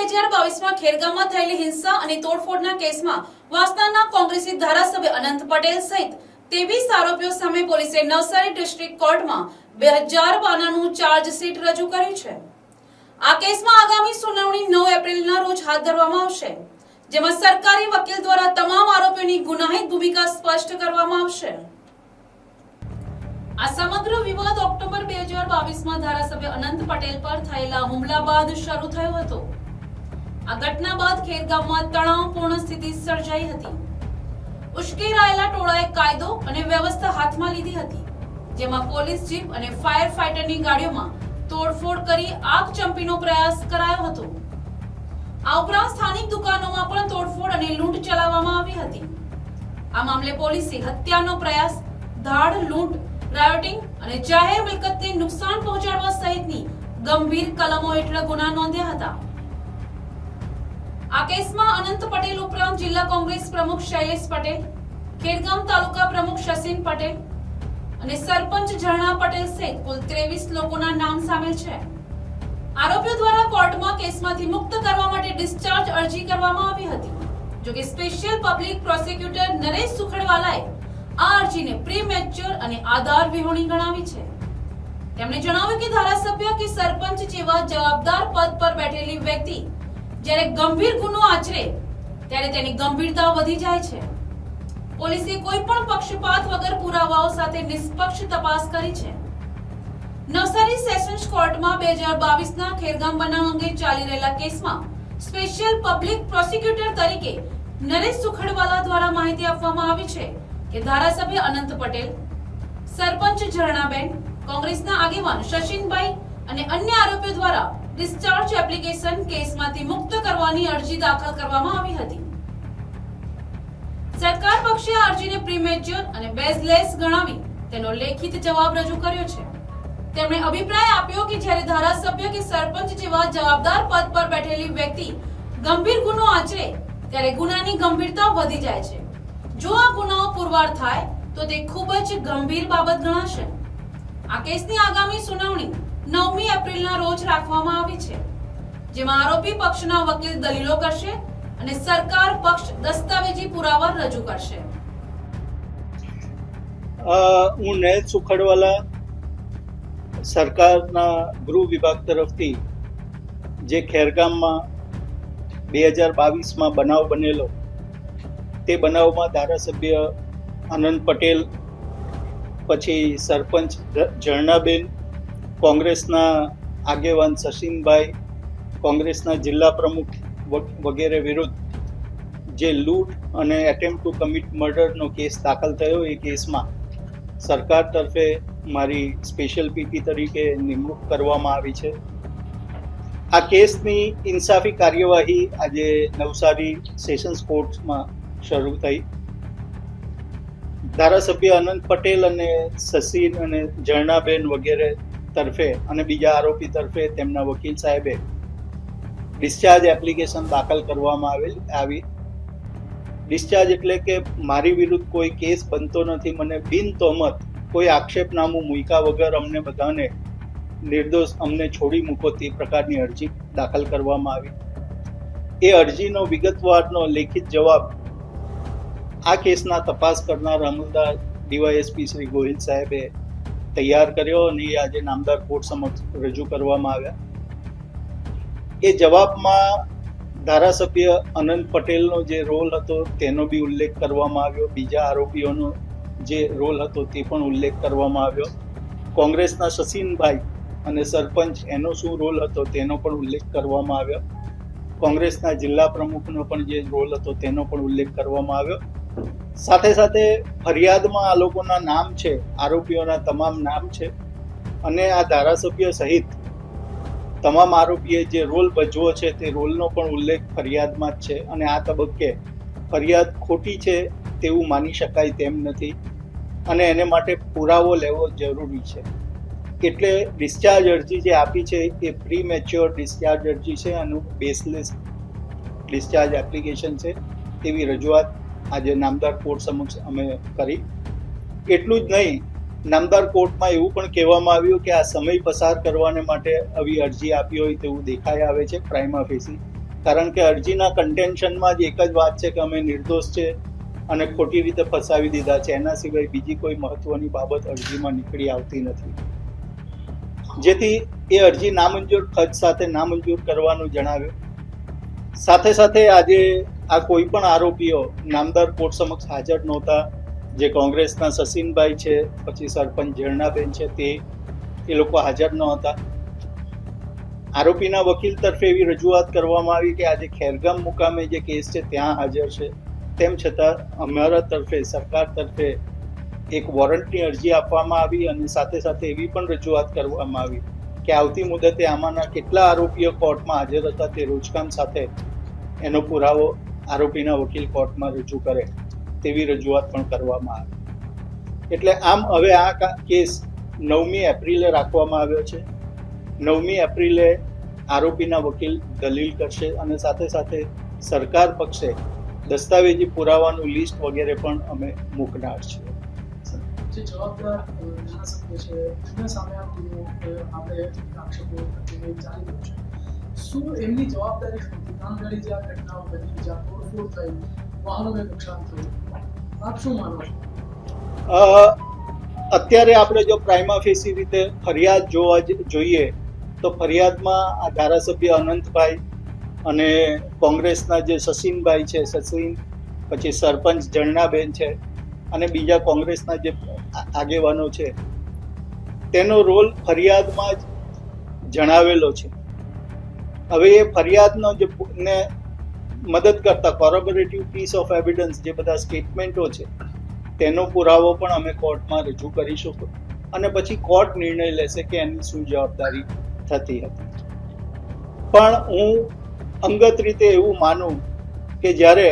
2022માં ખેરગામમાં થયેલી હિંસા અને તોડફોડના કેસમાં વાસણાના કોંગ્રેસી ધારાસભ્ય અનંત પટેલ સહિત 23 આરોપીઓ સામે પોલીસે નવસારી ડિસ્ટ્રિક્ટ કોર્ટમાં 2052નું ચાર્જશીટ રજૂ કર્યું છે। આ કેસમાં આગામી સુનાવણી 9 એપ્રિલના રોજ હાથ ધરવામાં આવશે, જેમાં સરકારી વકીલ દ્વારા તમામ આરોપીઓની ગુનાહિત ભૂમિકા સ્પષ્ટ કરવામાં આવશે। આ સમગ્ર વિવાદ ઓક્ટોબર 2022માં ધારાસભ્ય અનંત પટેલ પર થયેલા હુમલા બાદ શરૂ થયો હતો। આ ઘટના બાદ ખેરગામમાં તણાવપૂર્ણ સ્થિતિ સર્જાઈ હતી। ઉશ્કેરાયેલા ટોળાએ કાયદો અને વ્યવસ્થા હાથમાં લીધી હતી, જેમાં પોલીસ જીપ અને ફાયર ફાઈટરની ગાડીઓમાં તોડફોડ કરી આગ ચંપીનો પ્રયાસ કરાયો હતો। આ ઉપરાંત સ્થાનિક દુકાનોમાં પણ તોડફોડ અને લૂંટ ચલાવવામાં આવી હતી। આ મામલે પોલીસે હત્યાનો પ્રયાસ, ધાડ, લૂંટ, રાયોટિંગ અને જાહેર મિલકતને નુકસાન પહોંચાડવા સહિતની ગંભીર કલમો હેઠળ ગુના નોંધ્યા હતા। આ કેસમાં અનંત પટેલ ઉપરાંત જિલ્લા કોંગ્રેસ પ્રમુખ શૈલેષ પટેલ, ખેરગામ તાલુકા પ્રમુખ શશીન પટેલ અને સરપંચ ઝરણા પટેલ સહિત કુલ 23 લોકોના નામ સામેલ છે। આરોપીઓ દ્વારા કોર્ટમાં કેસમાંથી મુક્ત કરવા માટે ડિસ્ચાર્જ અરજી કરવામાં આવી હતી, જો કે સ્પેશિયલ પબ્લિક પ્રોસિક્યુટર નરેશ સુખડવાલાએ આ અરજીને પ્રીમેચ્યોર અને આધાર વિહોણી ગણાવી છે। તેમણે જણાવ્યું કે ધારાસભ્ય કે સરપંચ જેવા જવાબદાર પદ પર બેઠેલી વ્યક્તિ જ્યારે ગંભીર ગુનો આચરે ત્યારે તેની ગંભીરતા વધી જાય છે। પોલીસે કોઈ પણ પક્ષપાત વગર પુરાવાઓ સાથે નિષ્પક્ષ તપાસ કરી છે। નવસારી સેશન્સ કોર્ટમાં 2022ના ખેરગામ બનાવ અંગે ચાલી રહેલા કેસમાં સ્પેશિયલ પબ્લિક પ્રોસિક્યુટર તરીકે નરેશ સુખડવાલા દ્વારા માહિતી આપવામાં આવી છે કે ધારાસભ્ય અનંત પટેલ, સરપંચ ઝરણાબેન, કોંગ્રેસના આગેવાન શશીનભાઈ અને અન્ય આરોપીઓ દ્વારા ડિસ્ચાર્જ એપ્લિકેશન કેસમાંથી મુક્ત કરવાની અરજી દાખલ કરવામાં આવી હતી। સરકાર પક્ષે આ અરજીને પ્રીમેચ્યોર અને બેઝલેસ ગણાવી તેનો લેખિત જવાબ રજૂ કર્યો છે। તેમણે અભિપ્રાય આપ્યો કે જ્યારે ધારાસભ્ય કે સરપંચ જેવા જવાબદાર પદ પર બેઠેલી વ્યક્તિ ગંભીર ગુનો આચરે ત્યારે ગુનાની ગંભીરતા વધી જાય છે। જો આ ગુનાઓ પુરવાર થાય તો તે ખૂબ જ ગંભીર બાબત ગણાશે। આ કેસની આગામી સુનાવણી 9મી એપ્રિલના રોજ રાખવામાં આવી છે, જેમાં આરોપી પક્ષના વકીલ દલીલો કરશે અને સરકાર પક્ષ દસ્તાવેજી પુરાવા રજૂ કરશે। હું નરેશ સુખડવાલા, સરકારના ગૃહ વિભાગ તરફથી જે ખેરગામમાં 2022માં બનાવ બનેલો તે બનાવમાં ધારાસભ્ય અનંત પટેલ, પછી સરપંચ ઝરણાબેન, કોંગ્રેસના આગેવાન શશીનભાઈ, કોંગ્રેસના જિલ્લા પ્રમુખ વગેરે વિરુદ્ધ જે લૂંટ અને એટેમ્પ્ટ ટુ કમિટ મર્ડરનો કેસ દાખલ થયો, એ કેસમાં સરકાર તરફે મારી સ્પેશિયલ પીપી તરીકે નિમણૂક કરવામાં આવી છે। આ કેસની ઇન્સાફી કાર્યવાહી આજે નવસારી સેશન્સ કોર્ટમાં શરૂ થઈ। ધારાસભ્ય અનંત પટેલ અને શશીન અને ઝરણાબેન વગેરે તરફે અને બીજા આરોપી તરફે તેમના વકીલ સાહેબે ડિસ્ચાર્જ એપ્લિકેશન દાખલ કરવામાં આવી। ડિસ્ચાર્જ એટલે કે મારી વિરુદ્ધ કોઈ કેસ બનતો નથી, મને બિન તોહમત કોઈ આક્ષેપનામું મૂક્યા વગર અમને બધાને નિર્દોષ અમને છોડી મૂકો તે પ્રકારની અરજી દાખલ કરવામાં આવી। એ અરજીનો વિગતવારનો લેખિત જવાબ આ કેસના તપાસ કરનાર અમલદાર ડીવાયએસપી શ્રી ગોહિલ સાહેબે તૈયાર કર્યો અને એ આજે નામદાર કોર્ટ સમક્ષ રજૂ કરવામાં આવ્યા। એ જવાબમાં ધારાસભ્ય અનંત પટેલનો જે રોલ હતો તેનો બી ઉલ્લેખ કરવામાં આવ્યો, બીજા આરોપીઓનો જે રોલ હતો તે પણ ઉલ્લેખ કરવામાં આવ્યો, કોંગ્રેસના શશીનભાઈ અને સરપંચ એનો શું રોલ હતો તેનો પણ ઉલ્લેખ કરવામાં આવ્યો, કોંગ્રેસના જિલ્લા પ્રમુખનો પણ જે રોલ હતો તેનો પણ ઉલ્લેખ કરવામાં આવ્યો। સાથે સાથે ફરિયાદમાં આ લોકોના નામ છે, આરોપીઓના તમામ નામ છે અને આ ધારાસભ્ય સહિત તમામ આરોપીએ જે રોલ ભજવો છે તે રોલનો પણ ઉલ્લેખ ફરિયાદમાં જ છે અને આ તબક્કે ફરિયાદ ખોટી છે તેવું માની શકાય તેમ નથી અને એને માટે પુરાવો લેવો જરૂરી છે। એટલે ડિસ્ચાર્જ અરજી જે આપી છે એ પ્રીમેચ્યોર ડિસ્ચાર્જ અરજી છે અને બેઝલેસ ડિસ્ચાર્જ એપ્લિકેશન છે તેવી રજૂઆત આજે નામદાર કોર્ટ સમક્ષ અમે કરી। એટલું જ નહીં, નામદાર કોર્ટમાં એવું પણ કહેવામાં આવ્યું કે આ સમય પસાર કરવાને માટે આવી અરજી આપી હોય તેવું દેખાઈ આવે છે પ્રાઇમા ફેસી, કારણ કે અરજીના કન્ટેન્શનમાં જ એક જ વાત છે કે અમે નિર્દોષ છે અને ખોટી રીતે ફસાવી દીધા છે. એના સિવાય બીજી કોઈ મહત્વની બાબત અરજીમાં નીકળી આવતી નથી, જેથી એ અરજી નામંજૂર ખર્ચ સાથે નામંજૂર કરવાનું જણાવ્યું. સાથે સાથે આજે આ કોઈ પણ આરોપીઓ નામદાર કોર્ટ સમક્ષ હાજર નહોતા. જે કોંગ્રેસના સસીનભાઈ છે, પછી સરપંચ ઝરણાબેન છે, એ લોકો હાજર ન હતા. આરોપીના વકીલ તરફે એવી રજૂઆત કરવામાં આવી કે આજે ખેરગામ મુકામે જે કેસ છે ત્યાં હાજર છે. તેમ છતાં અમારા તરફે, સરકાર તરફે એક વોરંટની અરજી આપવામાં આવી અને સાથે સાથે એવી પણ રજૂઆત કરવામાં આવી કે આવતી મુદતે આમાંના કેટલા આરોપીઓ કોર્ટમાં હાજર હતા તે રોજકામ સાથે એનો પુરાવો આરોપીના વકીલ કોર્ટમાં રજૂ કરે તેવી રજૂઆત પણ કરવામાં આવી. એટલે આમ હવે આ કેસ 9મી એપ્રિલે રાખવામાં આવ્યો છે. 9મી એપ્રિલે આરોપીના વકીલ દલીલ કરશે અને સાથે સાથે સરકાર પક્ષે દસ્તાવેજી પુરાવાનું લિસ્ટ વગેરે પણ અમે મૂકનાર છીએ. જે જવાબદાર ધારાસભ્ય છે એમના સામે આ ગુનો આપણે આક્ષેપો ચાલી રહ્યો છે, શું એમની જવાબદારી હતી? કામગીરી જે આ ઘટનાઓ બની, જ્યાં તોડફોડ થઈ, વાહનોને નુકસાન થયું, આપ શું માનો છો? અત્યારે આપણે જો પ્રાઇમા ફેસી રીતે ફરિયાદ જોવા જોઈએ તો ફરિયાદમાં આ ધારાસભ્ય અનંતભાઈ અને કોંગ્રેસના જે સસીનભાઈ છે, પછી સરપંચ ઝરણાબેન છે અને બીજા કોંગ્રેસના જે આગેવાનો છે તેનો રોલ ફરિયાદમાં જ જણાવેલો છે. હવે એ ફરિયાદનો જે ને મદદ કરતા કોરોબોરેટિવ પીસ ઓફ એવિડન્સ જે બધા સ્ટેટમેન્ટો છે તેનો પુરાવો પણ અમે કોર્ટમાં રજૂ કરીશું અને પછી કોર્ટ નિર્ણય લેશે કે એની શું જવાબદારી થતી હતી. પણ હું અંગત રીતે એવું માનું કે જ્યારે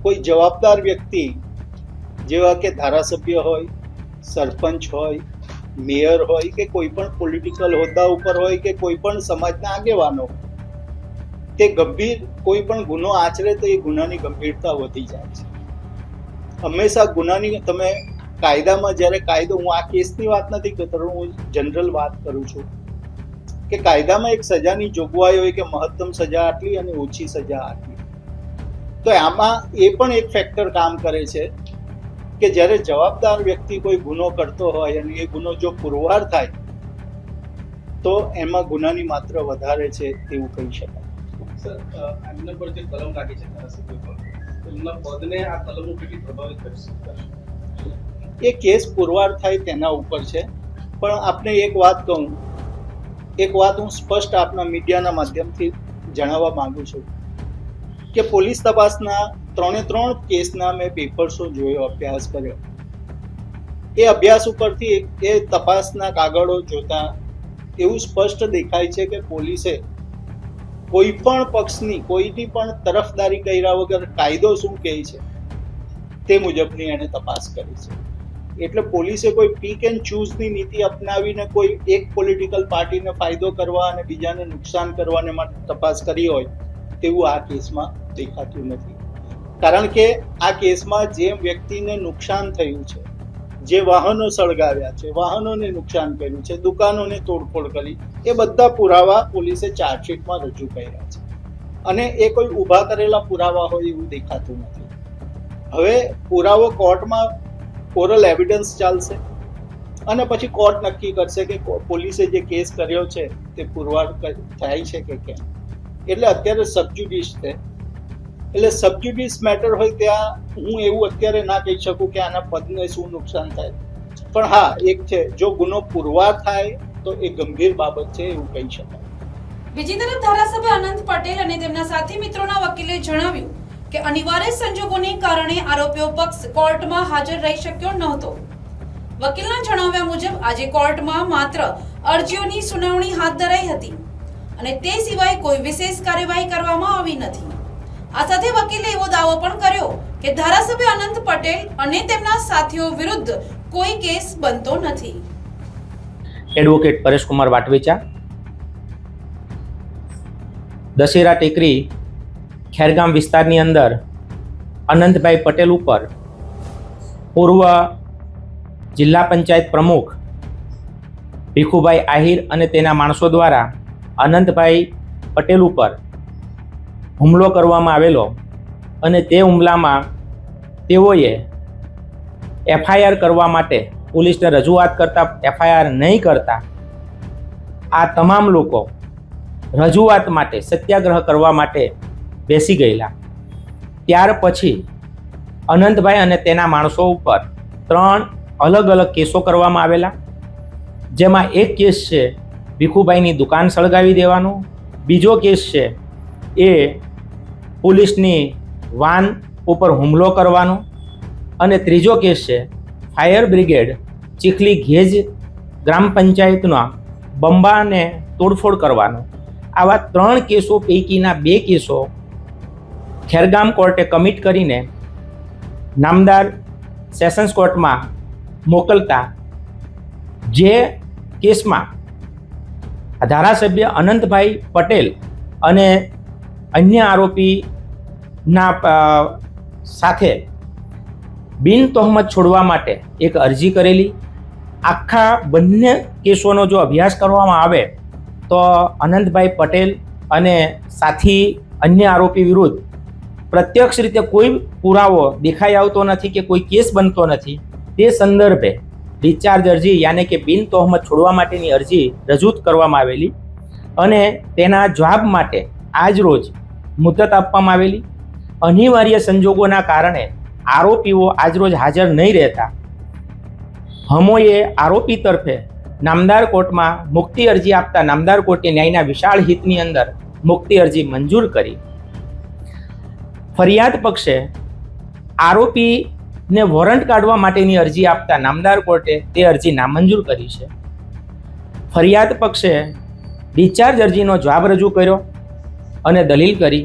કોઈ જવાબદાર વ્યક્તિ જેવા કે ધારાસભ્ય હોય, સરપંચ હોય, મેયર હોય કે કોઈ પણ પોલિટિકલ હોદ્દા ઉપર હોય કે કોઈ પણ સમાજના આગેવાનો, તે ગંભીર કોઈ પણ ગુનો આચરે તો એ ગુનાની ગંભીરતા વધી જાય છે. હંમેશા ગુનાની તમે કાયદામાં જ્યારે કાયદો, હું આ કેસની વાત નથી કરતો, હું જનરલ વાત કરું છું કે કાયદામાં એક સજાની જોગવાઈ હોય કે મહત્તમ સજા આટલી અને ઓછી સજા આટલી. તો આમાં એ પણ એક ફેક્ટર કામ કરે છે કે જ્યારે જવાબદાર વ્યક્તિ કોઈ ગુનો કરતો હોય અને એ ગુનો જો પુરવાર થાય તો એમાં ગુનાની માત્રા વધારે છે તેવું કહી શકાય. સર, એમના પર જે કલમ લાગી છે ધારાસભ્ય પર, એમના પદને આ કલમો કેટલી પ્રભાવિત કરશે? એ કેસ પુરવાર થાય તેના ઉપર છે. પણ આપને એક વાત કહું, એક વાત હું સ્પષ્ટ આપના મીડિયાના માધ્યમથી જણાવવા માંગુ છું કે પોલીસ તપાસના 3 કેસના મેં પેપર્સો જોયો, અભ્યાસ કર્યો. એ અભ્યાસ ઉપરથી એ તપાસના કાગળો જોતા એવું સ્પષ્ટ દેખાય છે કે પોલીસે કોઈ પણ પક્ષની કોઈની પણ તરફદારી કર્યા વગર કાયદો શું કહે છે તે મુજબની એને તપાસ કરી છે. એટલે પોલીસે કોઈ પીક એન્ડ ચૂઝની નીતિ અપનાવીને કોઈ એક પોલિટિકલ પાર્ટીને ફાયદો કરવા અને બીજાને નુકસાન કરવાને માટે તપાસ કરી હોય તેવું આ કેસમાં દેખાતું નથી. કારણ કે આ કેસમાં જે વ્યક્તિને નુકસાન થયું છે, જે વાહનો સળગાવ્યા છે, વાહનોને નુકસાન કર્યું છે, દુકાનોને તોડફોડ કરી, એ બધા પુરાવા પોલીસે ચાર્જશીટમાં રજૂ કર્યા છે અને એ કોઈ ઊભા કરેલા પુરાવા હોય એવું દેખાતું નથી. હવે પુરાવો કોર્ટમાં ઓરલ એવિડન્સ ચાલશે અને પછી કોર્ટ નક્કી કરશે કે પોલીસે જે કેસ કર્યો છે તે પુરવાર થાય છે કે કેમ. એટલે અત્યારે સબજ્યુડિસ છે. એટલે સબજ્યુડિસ મેટર હોય ત્યાં હું એવું અત્યારે ના કહી શકું કે આના પદને શું નુકસાન થાય. પણ હા, એક છે, જો ગુનો પુરવાર થાય તો એ ગંભીર બાબત છે એવું કહી શકાય. બીજી તરફ ધારાસભ્ય અનંત પટેલ અને તેમના સાથી મિત્રોના વકીલે જણાવ્યું કે અનિવાર્ય સંજોગોને કારણે આરોપીઓ પક્ષ કોર્ટમાં હાજર રહી શક્યો નહોતો. વકીલના જણાવ્યા મુજબ આજે કોર્ટમાં માત્ર અરજીઓની સુનાવણી હાથ ધરાઈ હતી અને તે સિવાય કોઈ વિશેષ કાર્યવાહી કરવામાં આવી નથી. આ સાથે વકીલે એવો દાવો પણ કર્યો કે ધારાસભ્ય અનંત પટેલ અને તેમના સાથીઓ વિરુદ્ધ કોઈ કેસ બનતો નથી. એડવોકેટ પરેશકુમાર વાટવેચા, દશેરા ટેકરી ખેરગામ વિસ્તારની અંદર અનંતભાઈ પટેલ ઉપર પૂર્વ જિલ્લા પંચાયત પ્રમુખ ભીખુભાઈ આહિર અને તેના માણસો દ્વારા અનંતભાઈ પટેલ ઉપર હુમલો કરવામાં આવેલો અને તે હુમલામાં તેઓએ એફઆઈઆર કરવા માટે પોલીસને રજૂઆત કરતા એફઆઈઆર નહીં કરતા આ તમામ લોકો રજૂઆત માટે સત્યાગ્રહ કરવા માટે બેસી ગયેલા. ત્યાર પછી અનંતભાઈ અને તેના માણસો ઉપર 3 અલગ અલગ કેસો કરવામાં આવેલા, જેમાં એક કેસ છે ભીખુભાઈની દુકાન સળગાવી દેવાનો, બીજો કેસ છે એ પોલીસની વાન ઉપર હુમલો કરવાનો અને ત્રીજો કેસ છે ફાયર બ્રિગેડ ચીખલી ઘેજ ગ્રામ પંચાયતના બંબાને તોડફોડ કરવાનો. આવા 3 કેસો પૈકીના 2 કેસો ખેરગામ કોર્ટે કમિટ કરીને નામદાર સેશન્સ કોર્ટમાં મોકલતા, જે કેસમાં ધારાસભ્ય અનંતભાઈ પટેલ અને અન્ય આરોપીના સાથે બિન તહોમત છોડવા માટે એક અરજી કરેલી. આખા બંને કેસોનો જો અભ્યાસ કરવામાં આવે તો અનંતભાઈ પટેલ અને સાથી અન્ય આરોપી વિરુદ્ધ પ્રત્યક્ષ રીતે કોઈ પુરાવો દેખાઈ આવતો નથી કે કોઈ કેસ બનતો નથી. તે સંદર્ભે ડિસ્ચાર્જ અરજી યાને કે બિન તહોમત છોડવા માટેની અરજી રજૂ કરવામાં આવેલી અને તેના જવાબ માટે આજ રોજ મુદત આપવામાં આવેલી. અનિવાર્ય સંજોગોના કારણે આરોપીઓ આજરોજ હાજર નહીં રહેતા હમોએ આરોપી તરફે નામદાર કોર્ટમાં મુક્તિ અરજી આપતા નામદાર કોર્ટે ન્યાયના વિશાળ હિતની અંદર મુક્તિ અરજી મંજૂર કરી. ફરિયાદ પક્ષે આરોપીને વોરંટ કાઢવા માટેની અરજી આપતા નામદાર કોર્ટે તે અરજી નામંજૂર કરી છે. ફરિયાદ પક્ષે ડિસ્ચાર્જ અરજીનો જવાબ રજૂ કર્યો અને દલીલ કરી.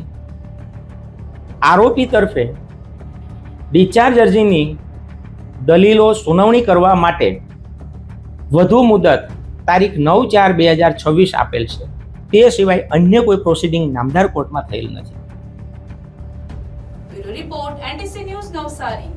આરોપી તરફે ડિસ્ચાર્જ અરજીની દલીલો સુનાવણી કરવા માટે વધુ મુદત તારીખ 9/4/2026 આપેલ છે. તે સિવાય અન્ય કોઈ પ્રોસિડિંગ નામદાર કોર્ટમાં થયેલ નથી. Bureau report NTC news Navsari.